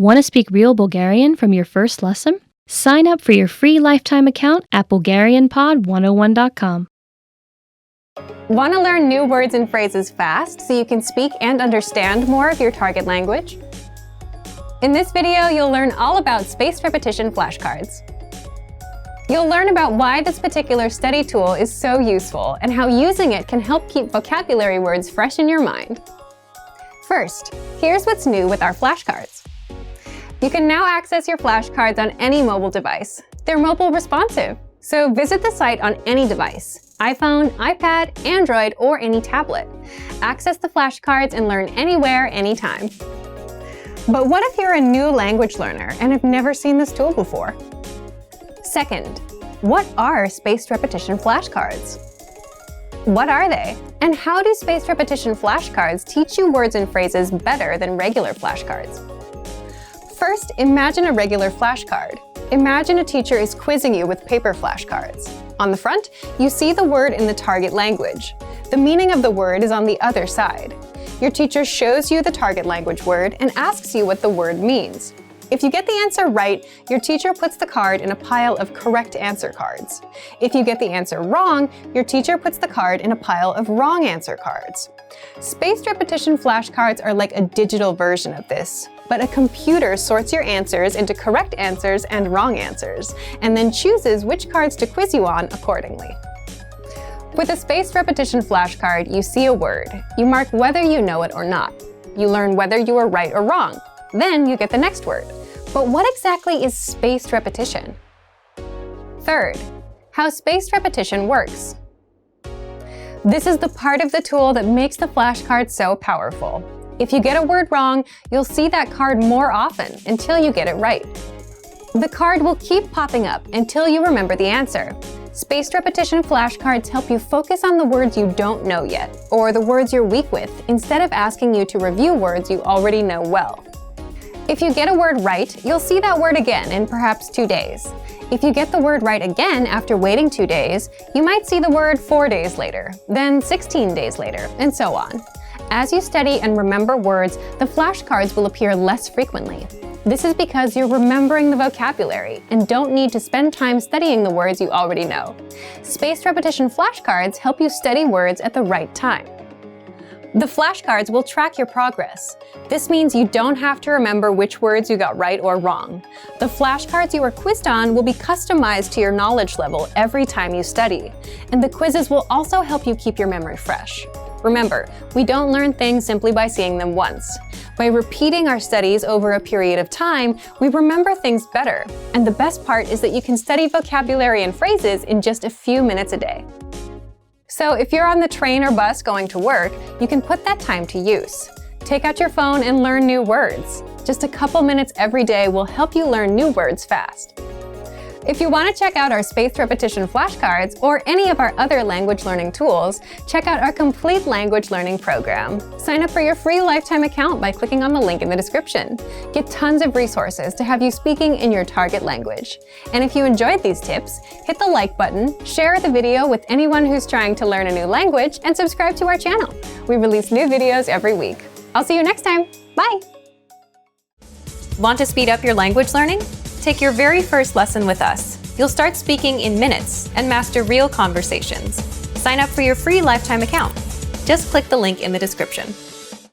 Want to speak real Bulgarian from your first lesson? Sign up for your free lifetime account at BulgarianPod101.com. Want to learn new words and phrases fast so you can speak and understand more of your target language? In this video, you'll learn all about spaced repetition flashcards. You'll learn about why this particular study tool is so useful and how using it can help keep vocabulary words fresh in your mind. First, here's what's new with our flashcards. You can now access your flashcards on any mobile device. They're mobile responsive, so visit the site on any device: iPhone, iPad, Android, or any tablet. Access the flashcards and learn anywhere, anytime. But what if you're a new language learner and have never seen this tool before? Second, what are spaced repetition flashcards? What are they? And how do spaced repetition flashcards teach you words and phrases better than regular flashcards? First, imagine a regular flashcard. Imagine a teacher is quizzing you with paper flashcards. On the front, you see the word in the target language. The meaning of the word is on the other side. Your teacher shows you the target language word and asks you what the word means. If you get the answer right, your teacher puts the card in a pile of correct answer cards. If you get the answer wrong, your teacher puts the card in a pile of wrong answer cards. Spaced repetition flashcards are like a digital version of this, but a computer sorts your answers into correct answers and wrong answers, and then chooses which cards to quiz you on accordingly. With a spaced repetition flashcard, you see a word. You mark whether you know it or not. You learn whether you are right or wrong. Then you get the next word. But what exactly is spaced repetition? Third, how spaced repetition works. This is the part of the tool that makes the flashcard so powerful. If you get a word wrong, you'll see that card more often until you get it right. The card will keep popping up until you remember the answer. Spaced repetition flashcards help you focus on the words you don't know yet, or the words you're weak with, instead of asking you to review words you already know well. If you get a word right, you'll see that word again in perhaps 2 days. If you get the word right again after waiting 2 days, you might see the word 4 days later, then 16 days later, and so on. As you study and remember words, the flashcards will appear less frequently. This is because you're remembering the vocabulary and don't need to spend time studying the words you already know. Spaced repetition flashcards help you study words at the right time. The flashcards will track your progress. This means you don't have to remember which words you got right or wrong. The flashcards you are quizzed on will be customized to your knowledge level every time you study, and the quizzes will also help you keep your memory fresh. Remember, we don't learn things simply by seeing them once. By repeating our studies over a period of time, we remember things better. And the best part is that you can study vocabulary and phrases in just a few minutes a day. So if you're on the train or bus going to work, you can put that time to use. Take out your phone and learn new words. Just a couple minutes every day will help you learn new words fast. If you want to check out our spaced repetition flashcards or any of our other language learning tools, check out our complete language learning program. Sign up for your free lifetime account by clicking on the link in the description. Get tons of resources to have you speaking in your target language. And if you enjoyed these tips, hit the like button, share the video with anyone who's trying to learn a new language, and subscribe to our channel. We release new videos every week. I'll see you next time. Bye! Want to speed up your language learning? Take your very first lesson with us. You'll start speaking in minutes and master real conversations. Sign up for your free lifetime account. Just click the link in the description.